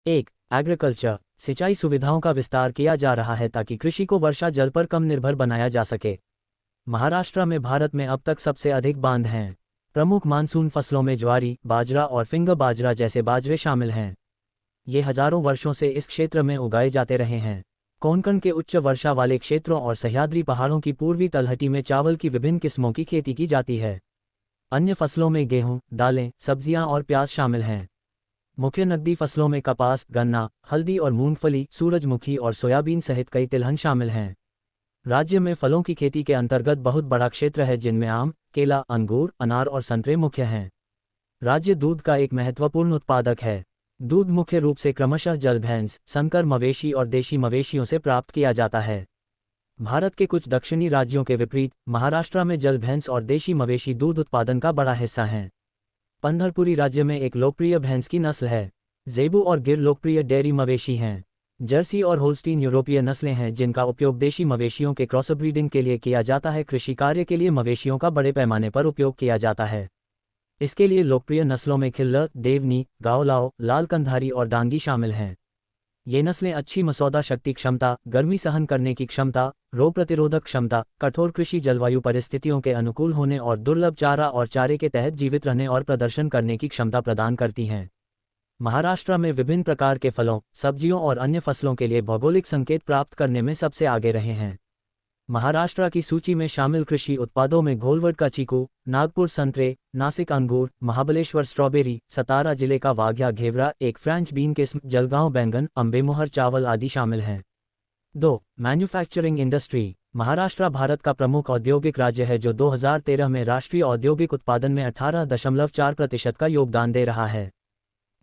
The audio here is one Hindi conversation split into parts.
एक, एग्रीकल्चर। सिंचाई सुविधाओं का विस्तार किया जा रहा है ताकि कृषि को वर्षा जल पर कम निर्भर बनाया जा सके। महाराष्ट्र में भारत में अब तक सबसे अधिक बांध हैं। प्रमुख मानसून फसलों में ज्वारी, बाजरा और फिंगर बाजरा जैसे बाजरे शामिल हैं। ये हजारों वर्षों से इस क्षेत्र में उगाए जाते रहे हैं। कोंकण के उच्च वर्षा वाले क्षेत्रों और सह्याद्री पहाड़ों की पूर्वी तलहटी में चावल की विभिन्न किस्मों की खेती की जाती है। अन्य फसलों में गेहूं, दालें, सब्जियां और प्याज शामिल हैं। मुख्य नकदी फसलों में कपास, गन्ना, हल्दी और मूंगफली, सूरजमुखी और सोयाबीन सहित कई तिलहन शामिल हैं। राज्य में फलों की खेती के अंतर्गत बहुत बड़ा क्षेत्र है जिनमें आम, केला, अंगूर, अनार और संतरे मुख्य हैं। राज्य दूध का एक महत्वपूर्ण उत्पादक है। दूध मुख्य रूप से क्रमशः जल भैंस, संकर मवेशी और देशी मवेशियों से प्राप्त किया जाता है। भारत के कुछ दक्षिणी राज्यों के विपरीत महाराष्ट्र में जल भैंस और देशी मवेशी दूध उत्पादन का बड़ा हिस्सा हैं। पंढरपुरी राज्य में एक लोकप्रिय भैंस की नस्ल है। ज़ेबू और गिर लोकप्रिय डेयरी मवेशी हैं। जर्सी और होल्स्टीन यूरोपीय नस्लें हैं जिनका उपयोग देशी मवेशियों के क्रॉसब्रीडिंग के लिए किया जाता है। कृषि कार्य के लिए मवेशियों का बड़े पैमाने पर उपयोग किया जाता है। इसके लिए लोकप्रिय नस्लों में खिल्लर, देवनी, गावलाव, लाल कंधारी और डांगी शामिल हैं। ये नस्लें अच्छी मसौदा शक्ति क्षमता, गर्मी सहन करने की क्षमता, रोग प्रतिरोधक क्षमता, कठोर कृषि जलवायु परिस्थितियों के अनुकूल होने और दुर्लभ चारा और चारे के तहत जीवित रहने और प्रदर्शन करने की क्षमता प्रदान करती हैं। महाराष्ट्र में विभिन्न प्रकार के फलों, सब्जियों और अन्य फसलों के लिए भौगोलिक संकेत प्राप्त करने में सबसे आगे रहे हैं। महाराष्ट्र की सूची में शामिल कृषि उत्पादों में घोलवड का चीकू, नागपुर संतरे, नासिक अंगूर, महाबलेश्वर स्ट्रॉबेरी, सतारा जिले का वाघया घेवरा, एक फ्रेंच बीन किस्म, जलगांव बैंगन, अम्बेमोहर चावल आदि शामिल हैं। 2. Manufacturing industry. महाराष्ट्र भारत का प्रमुख औद्योगिक राज्य है जो 2013 में राष्ट्रीय औद्योगिक उत्पादन में 18.4% का योगदान दे रहा है।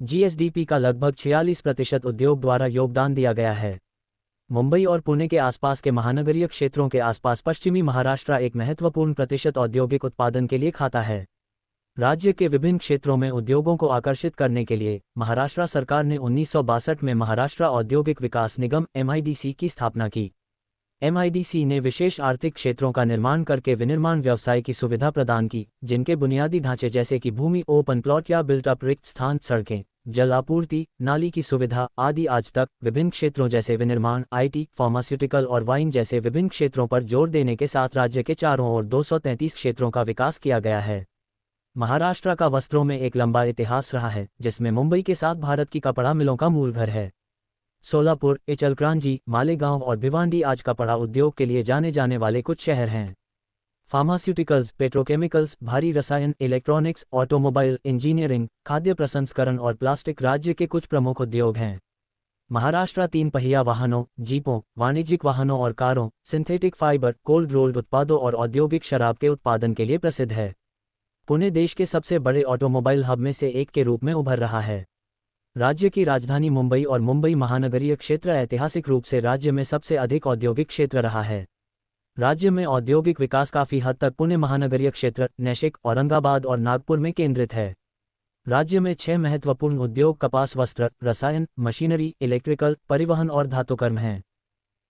जीएसडीपी का लगभग 46% उद्योग द्वारा योगदान दिया गया है। मुंबई और पुणे के आसपास के महानगरीय क्षेत्रों के आसपास पश्चिमी महाराष्ट्र एक महत्वपूर्ण प्रतिशत औद्योगिक उत्पादन के लिए खाता है। राज्य के विभिन्न क्षेत्रों में उद्योगों को आकर्षित करने के लिए महाराष्ट्र सरकार ने 1962 में महाराष्ट्र औद्योगिक विकास निगम (MIDC) की स्थापना की। MIDC ने विशेष आर्थिक क्षेत्रों का निर्माण करके विनिर्माण व्यवसाय की सुविधा प्रदान की, जिनके बुनियादी ढांचे जैसे कि भूमि, ओपन प्लॉट या बिल्ट अप रिक्त स्थान, सड़कें, जल आपूर्ति, नाली की सुविधा आदि आज तक विभिन्न क्षेत्रों जैसे विनिर्माण, IT, फार्मास्यूटिकल और वाइन जैसे विभिन्न क्षेत्रों पर जोर देने के साथ राज्य के चारों ओर 233 क्षेत्रों का विकास किया गया है। महाराष्ट्र का वस्त्रों में एक लंबा इतिहास रहा है, जिसमें मुंबई के साथ भारत की कपड़ा मिलों का मूल घर है। सोलापुर, इचलकरंजी, मालेगांव और भिवांडी आज कपड़ा उद्योग के लिए जाने जाने वाले कुछ शहर हैं। फार्मास्यूटिकल्स, पेट्रोकेमिकल्स, भारी रसायन, इलेक्ट्रॉनिक्स, ऑटोमोबाइल, इंजीनियरिंग, खाद्य प्रसंस्करण और प्लास्टिक राज्य के कुछ प्रमुख उद्योग हैं। महाराष्ट्र 3 पहिया वाहनों, जीपों, वाणिज्यिक वाहनों और कारों, सिंथेटिक फाइबर, कोल्ड रोल्ड उत्पादों और औद्योगिक शराब के उत्पादन के लिए प्रसिद्ध है। पुणे देश के सबसे बड़े ऑटोमोबाइल हब में से एक के रूप में उभर रहा है। राज्य की राजधानी मुंबई और मुंबई महानगरीय क्षेत्र ऐतिहासिक रूप से राज्य में सबसे अधिक औद्योगिक क्षेत्र रहा है। राज्य में औद्योगिक विकास काफ़ी हद तक पुणे महानगरीय क्षेत्र, नासिक, औरंगाबाद और नागपुर में केंद्रित है। राज्य में 6 महत्वपूर्ण उद्योग कपास, वस्त्र, रसायन, मशीनरी, इलेक्ट्रिकल, परिवहन और धातुकर्म हैं।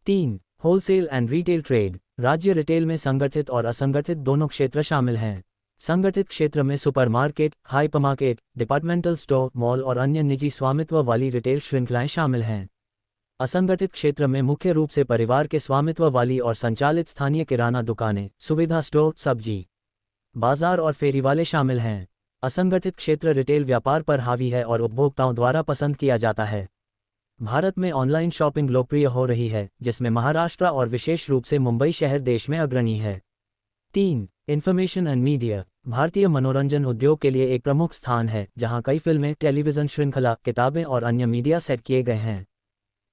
3. Wholesale and retail trade. राज्य रिटेल में संगठित और असंगठित दोनों क्षेत्र शामिल हैं। संगठित क्षेत्र में supermarket, hypermarket, departmental store, mall और अन्य निजी स्वामित्व वाली रिटेल श्रृंखलाएं शामिल हैं। असंगठित क्षेत्र में मुख्य रूप से परिवार के स्वामित्व वाली और संचालित स्थानीय किराना दुकानें, सुविधा स्टोर, सब्जी बाजार और फेरी वाले शामिल हैं। असंगठित क्षेत्र रिटेल व्यापार पर हावी है और उपभोक्ताओं द्वारा पसंद किया जाता है। भारत में ऑनलाइन शॉपिंग लोकप्रिय हो रही है, जिसमें महाराष्ट्र और विशेष रूप से मुंबई शहर देश में अग्रणी है। 3. Information and media. भारतीय मनोरंजन उद्योग के लिए एक प्रमुख स्थान है, जहां कई फिल्में, टेलीविजन श्रृंखला, किताबें और अन्य मीडिया सेट किए गए हैं।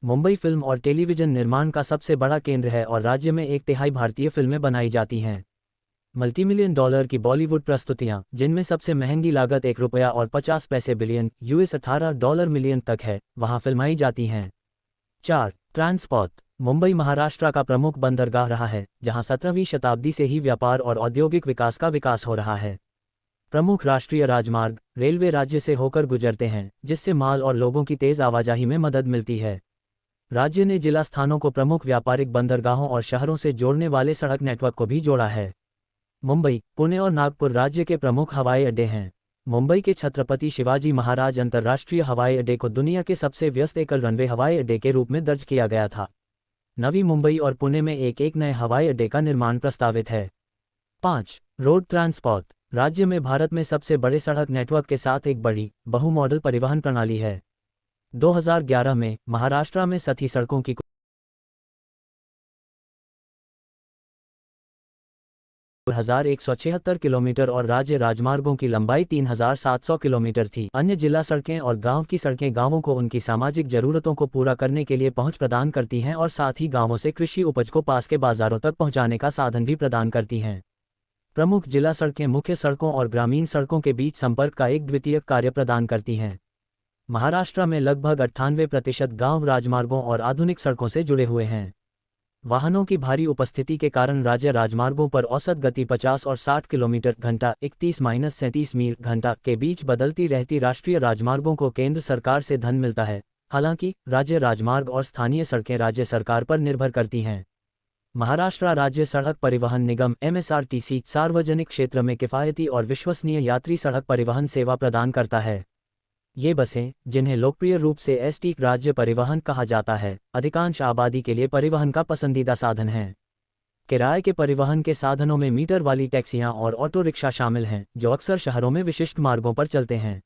मुंबई फिल्म और टेलीविजन निर्माण का सबसे बड़ा केंद्र है और राज्य में 1/3 भारतीय फिल्में बनाई जाती हैं। मल्टीमिलियन डॉलर की बॉलीवुड प्रस्तुतियां, जिनमें सबसे महंगी लागत $1.50 बिलियन (US $18 मिलियन) तक है, वहां फिल्माई जाती हैं। 4. ट्रांसपोर्ट। मुंबई महाराष्ट्र का प्रमुख बंदरगाह रहा है, जहां 17वीं शताब्दी से ही व्यापार और औद्योगिक विकास का विकास हो रहा है। प्रमुख राष्ट्रीय राजमार्ग, रेलवे राज्य से होकर गुजरते हैं, जिससे माल और लोगों की तेज आवाजाही में मदद मिलती है। राज्य ने जिला स्थानों को प्रमुख व्यापारिक बंदरगाहों और शहरों से जोड़ने वाले सड़क नेटवर्क को भी जोड़ा है। मुंबई, पुणे और नागपुर राज्य के प्रमुख हवाई अड्डे हैं। मुंबई के छत्रपति शिवाजी महाराज अंतर्राष्ट्रीय हवाई अड्डे को दुनिया के सबसे व्यस्त एकल रनवे हवाई अड्डे के रूप में दर्ज किया गया था। नवी मुंबई और पुणे में एक नए हवाई अड्डे का निर्माण प्रस्तावित है। 5. रोड ट्रांसपोर्ट राज्य में भारत में सबसे बड़े सड़क नेटवर्क के साथ एक बड़ी बहु मॉडल परिवहन प्रणाली है। 2011 में महाराष्ट्र में सभी सड़कों की 1,176 किलोमीटर और राज्य राजमार्गों की लंबाई 3,700 किलोमीटर थी। अन्य जिला सड़कें और गांव की सड़कें गांवों को उनकी सामाजिक जरूरतों को पूरा करने के लिए पहुंच प्रदान करती हैं और साथ ही गांवों से कृषि उपज को पास के बाजारों तक पहुंचाने का साधन भी प्रदान करती हैं। प्रमुख जिला सड़कें मुख्य सड़कों और ग्रामीण सड़कों के बीच संपर्क का एक द्वितीयक कार्य प्रदान करती हैं। महाराष्ट्र में लगभग 98% गांव राजमार्गों और आधुनिक सड़कों से जुड़े हुए हैं। वाहनों की भारी उपस्थिति के कारण राज्य राजमार्गों पर औसत गति 50 और 60 किलोमीटर घंटा 31-37 मील घंटा के बीच बदलती रहती। राष्ट्रीय राजमार्गों को केंद्र सरकार से धन मिलता है, हालांकि राज्य राजमार्ग और स्थानीय सड़कें राज्य सरकार पर निर्भर करती हैं। महाराष्ट्र राज्य सड़क परिवहन निगम MSRTC सार्वजनिक क्षेत्र में किफ़ायती और विश्वसनीय यात्री सड़क परिवहन सेवा प्रदान करता है। ये बसें, जिन्हें लोकप्रिय रूप से ST राज्य परिवहन कहा जाता है, अधिकांश आबादी के लिए परिवहन का पसंदीदा साधन हैं। किराए के परिवहन के साधनों में मीटर वाली टैक्सियां और ऑटो रिक्शा शामिल हैं, जो अक्सर शहरों में विशिष्ट मार्गों पर चलते हैं।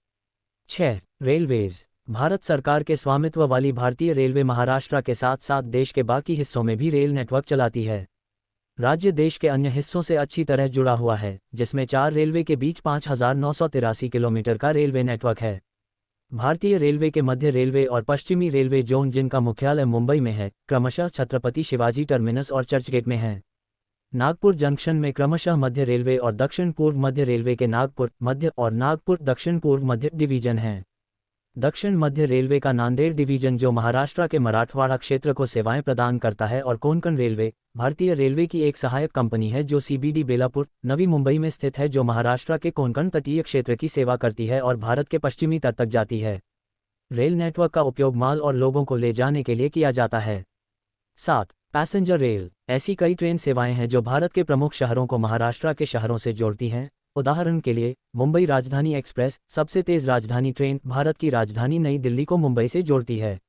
6. रेलवेज भारत सरकार के स्वामित्व वाली भारतीय रेलवे महाराष्ट्र के साथ साथ देश के बाकी हिस्सों में भी रेल नेटवर्क चलाती है। राज्य देश के अन्य हिस्सों से अच्छी तरह जुड़ा हुआ है, जिसमें 4 रेलवे के बीच 5,983 किलोमीटर का रेलवे नेटवर्क है। भारतीय रेलवे के मध्य रेलवे और पश्चिमी रेलवे जोन, जिनका मुख्यालय मुंबई में है, क्रमशः छत्रपति शिवाजी टर्मिनस और चर्चगेट में हैं। नागपुर जंक्शन में क्रमशः मध्य रेलवे और दक्षिण पूर्व मध्य रेलवे के नागपुर मध्य और नागपुर दक्षिण पूर्व मध्य डिवीजन हैं। दक्षिण मध्य रेलवे का नांदेड़ डिवीजन, जो महाराष्ट्र के मराठवाड़ा क्षेत्र को सेवाएं प्रदान करता है, और कोंकण रेलवे भारतीय रेलवे की एक सहायक कंपनी है जो CBD बेलापुर, नवी मुंबई में स्थित है, जो महाराष्ट्र के कोंकण तटीय क्षेत्र की सेवा करती है और भारत के पश्चिमी तट तक जाती है। रेल नेटवर्क का उपयोग माल और लोगों को ले जाने के लिए किया जाता है। 7. पैसेंजर रेल ऐसी कई ट्रेन सेवाएं हैं जो भारत के प्रमुख शहरों को महाराष्ट्र के शहरों से जोड़ती हैं। उदाहरण के लिए, मुंबई राजधानी एक्सप्रेस सबसे तेज राजधानी ट्रेन भारत की राजधानी नई दिल्ली को मुंबई से जोड़ती है।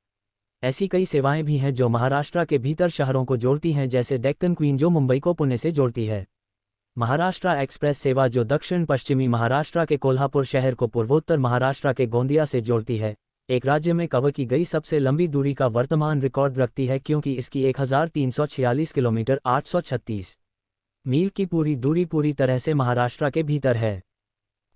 ऐसी कई सेवाएं भी हैं जो महाराष्ट्र के भीतर शहरों को जोड़ती हैं, जैसे डेक्कन क्वीन जो मुंबई को पुणे से जोड़ती है। महाराष्ट्र एक्सप्रेस सेवा जो दक्षिण पश्चिमी महाराष्ट्र के कोल्हापुर शहर को पूर्वोत्तर महाराष्ट्र के गोंदिया से जोड़ती है, एक राज्य में कवर की गई सबसे लंबी दूरी का वर्तमान रिकॉर्ड रखती है, क्योंकि इसकी 1,346 किलोमीटर 836 मील की पूरी दूरी पूरी तरह से महाराष्ट्र के भीतर है।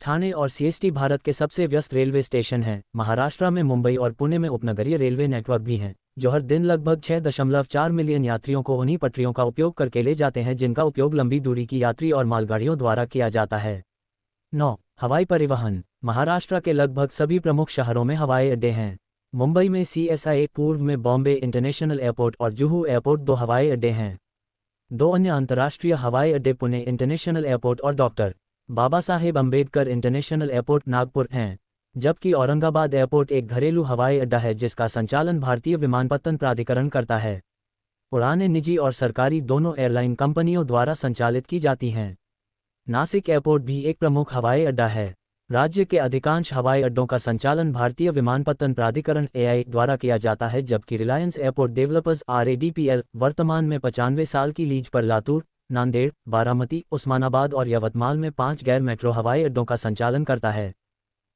ठाणे और CST भारत के सबसे व्यस्त रेलवे स्टेशन हैं। महाराष्ट्र में मुंबई और पुणे में उपनगरीय रेलवे नेटवर्क भी हैं, जो हर दिन लगभग 6.4 मिलियन यात्रियों को उन्हीं पटरियों का उपयोग करके ले जाते हैं जिनका उपयोग लंबी दूरी की यात्री और मालगाड़ियों द्वारा किया जाता है। 9. हवाई परिवहन महाराष्ट्र के लगभग सभी प्रमुख शहरों में हवाई अड्डे हैं। मुंबई में CSIA, पूर्व में बॉम्बे इंटरनेशनल एयरपोर्ट और जुहू एयरपोर्ट 2 हवाई अड्डे हैं। 2 अन्य अंतर्राष्ट्रीय हवाई अड्डे पुणे इंटरनेशनल एयरपोर्ट और doctor Baba Saheb Ambedkar international airport Nagpur हैं, जबकि औरंगाबाद एयरपोर्ट एक घरेलू हवाई अड्डा है जिसका संचालन भारतीय विमानपत्तन प्राधिकरण करता है। उड़ानें निजी और सरकारी दोनों एयरलाइन कंपनियों द्वारा संचालित की जाती हैं। नासिक एयरपोर्ट भी एक प्रमुख हवाई अड्डा है। राज्य के अधिकांश हवाई अड्डों का संचालन भारतीय विमानपत्तन प्राधिकरण AI द्वारा किया जाता है, जबकि रिलायंस एयरपोर्ट डेवलपर्स RADPL वर्तमान में 95 साल की लीज पर लातूर, नांदेड़, बारामती, उस्मानाबाद और यवतमाल में 5 गैर मेट्रो हवाई अड्डों का संचालन करता है।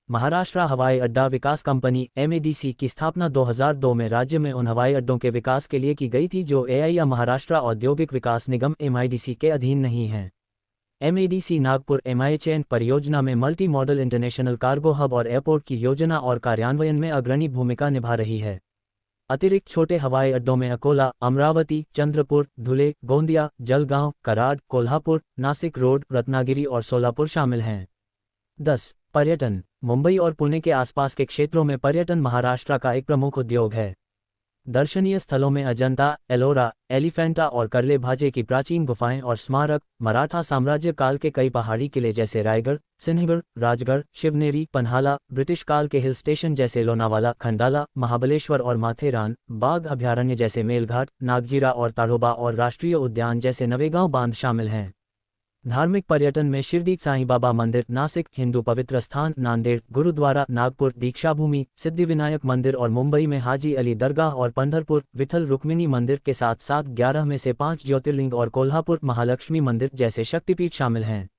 महाराष्ट्र हवाई अड्डा विकास कंपनी MADC की स्थापना 2002 में राज्य में उन हवाई अड्डों के विकास के लिए की गई थी जो AI या महाराष्ट्र औद्योगिक विकास निगम MIDC के अधीन नहीं हैं। MADC नागपुर MIHN परियोजना में multi modal international cargo hub और एयरपोर्ट की योजना और कार्यान्वयन में अग्रणी भूमिका निभा रही है। अतिरिक्त छोटे हवाई अड्डों में अकोला, अमरावती, चंद्रपुर, धुले, गोंदिया, जलगांव, कराड, कोल्हापुर, नासिक रोड, रत्नागिरी और सोलापुर शामिल हैं। 10. पर्यटन मुंबई और पुणे के आसपास के क्षेत्रों में पर्यटन महाराष्ट्र का एक प्रमुख उद्योग है। दर्शनीय स्थलों में अजंता, एलोरा, एलिफेंटा और करले भाजे की प्राचीन गुफाएं और स्मारक, मराठा साम्राज्य काल के कई पहाड़ी किले जैसे रायगढ़, सिंहगढ़, राजगढ़, शिवनेरी, पन्हाला, ब्रिटिश काल के हिल स्टेशन जैसे लोनावाला, खंडाला, महाबलेश्वर और माथेरान, बाघ अभयारण्य जैसे मेलघाट, नागजीरा और ताड़ोबा और राष्ट्रीय उद्यान जैसे नवेगांव बांध शामिल हैं। धार्मिक पर्यटन में शिरडी साईं बाबा मंदिर नासिक, हिंदू पवित्र स्थान नांदेड़, गुरुद्वारा नागपुर, दीक्षाभूमि, सिद्धिविनायक मंदिर और मुंबई में हाजी अली दरगाह और पंढरपुर विठल रुक्मिणी मंदिर के साथ साथ 11 में से 5 ज्योतिर्लिंग और कोल्हापुर महालक्ष्मी मंदिर जैसे शक्तिपीठ शामिल हैं।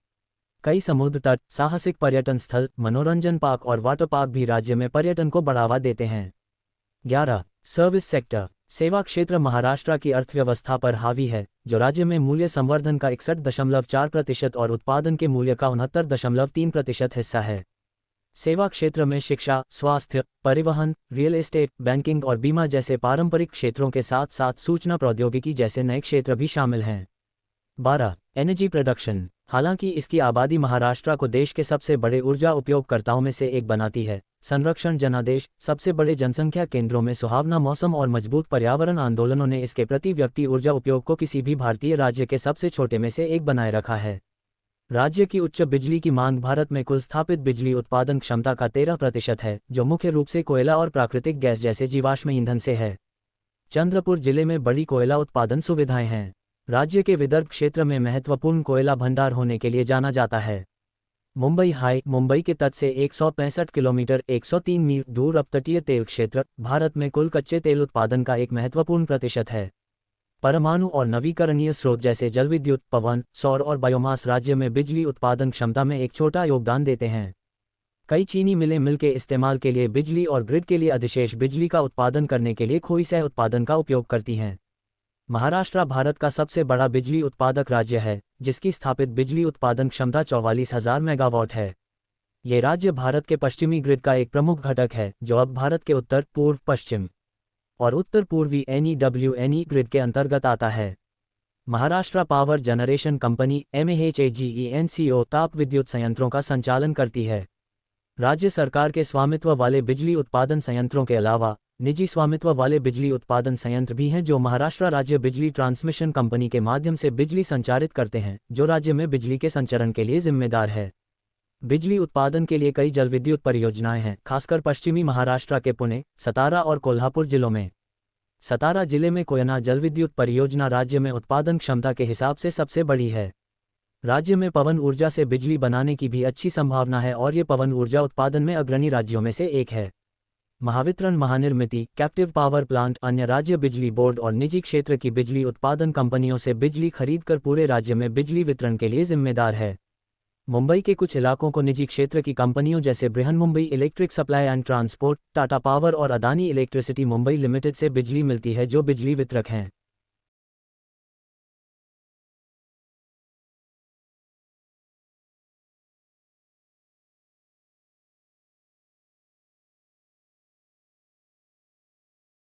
कई समुद्र तट, साहसिक पर्यटन स्थल, मनोरंजन पार्क और वाटर पार्क भी राज्य में पर्यटन को बढ़ावा देते हैं। 11. Service sector. सेवा क्षेत्र महाराष्ट्र की अर्थव्यवस्था पर हावी है, जो राज्य में मूल्य संवर्धन का 61.4% और उत्पादन के मूल्य का 69.3% हिस्सा है। सेवा क्षेत्र में शिक्षा, स्वास्थ्य, परिवहन, रियल एस्टेट, बैंकिंग और बीमा जैसे पारंपरिक क्षेत्रों के साथ साथ सूचना प्रौद्योगिकी जैसे नए क्षेत्र भी शामिल हैं। 12. Energy production. हालांकि इसकी आबादी महाराष्ट्र को देश के सबसे बड़े ऊर्जा उपयोगकर्ताओं में से एक बनाती है, संरक्षण जनादेश, सबसे बड़े जनसंख्या केंद्रों में सुहावना मौसम और मजबूत पर्यावरण आंदोलनों ने इसके प्रति व्यक्ति ऊर्जा उपयोग को किसी भी भारतीय राज्य के सबसे छोटे में से एक बनाए रखा है। राज्य की उच्च बिजली की मांग भारत में कुल स्थापित बिजली उत्पादन क्षमता का 13% है, जो मुख्य रूप से कोयला और प्राकृतिक गैस जैसे जीवाश्म ईंधन से है। चंद्रपुर जिले में बड़ी कोयला उत्पादन सुविधाएं हैं। राज्य के विदर्भ क्षेत्र में महत्वपूर्ण कोयला भंडार होने के लिए जाना जाता है। मुंबई हाई, मुंबई के तट से 165 किलोमीटर 103 मील दूर अपतटीय तेल क्षेत्र भारत में कुल कच्चे तेल उत्पादन का एक महत्वपूर्ण प्रतिशत है। परमाणु और नवीकरणीय स्रोत जैसे जलविद्युत, पवन, सौर और बायोमास राज्य में बिजली उत्पादन क्षमता में एक छोटा योगदान देते हैं। कई चीनी मिलें मिल के इस्तेमाल के लिए बिजली और ग्रिड के लिए अधिशेष बिजली का उत्पादन करने के लिए खोई सह उत्पादन का उपयोग करती हैं। महाराष्ट्र भारत का सबसे बड़ा बिजली उत्पादक राज्य है, जिसकी स्थापित बिजली उत्पादन क्षमता 44,000 मेगावाट है। ये राज्य भारत के पश्चिमी ग्रिड का एक प्रमुख घटक है, जो अब भारत के उत्तर, पूर्व, पश्चिम और उत्तर पूर्वी NEWNE ग्रिड के अंतर्गत आता है। Maharashtra power generation company MAHAGENCO ताप विद्युत संयंत्रों का संचालन करती है। राज्य सरकार के स्वामित्व वाले बिजली उत्पादन संयंत्रों के अलावा निजी स्वामित्व वाले बिजली उत्पादन संयंत्र भी हैं, जो महाराष्ट्र राज्य बिजली ट्रांसमिशन कंपनी के माध्यम से बिजली संचारित करते हैं, जो राज्य में बिजली के संचरण के लिए जिम्मेदार है। बिजली उत्पादन के लिए कई जलविद्युत परियोजनाएं हैं, खासकर पश्चिमी महाराष्ट्र के पुणे, सतारा और कोल्हापुर जिलों में। सतारा जिले में कोयना जलविद्युत परियोजना राज्य में उत्पादन क्षमता के हिसाब से सबसे बड़ी है। राज्य में पवन ऊर्जा से बिजली बनाने की भी अच्छी संभावना है और ये पवन ऊर्जा उत्पादन में अग्रणी राज्यों में से एक है। Mahavitaran, Mahanirmiti, captive power plant, अन्य राज्य बिजली बोर्ड और निजी क्षेत्र की बिजली उत्पादन कंपनियों से बिजली खरीदकर पूरे राज्य में बिजली वितरण के लिए जिम्मेदार है। मुंबई के कुछ इलाकों को निजी क्षेत्र की कंपनियों जैसे Brihanmumbai electric supply and transport, Tata power और अदानी इलेक्ट्रिसिटी मुंबई लिमिटेड से बिजली मिलती है, जो बिजली वितरक हैं।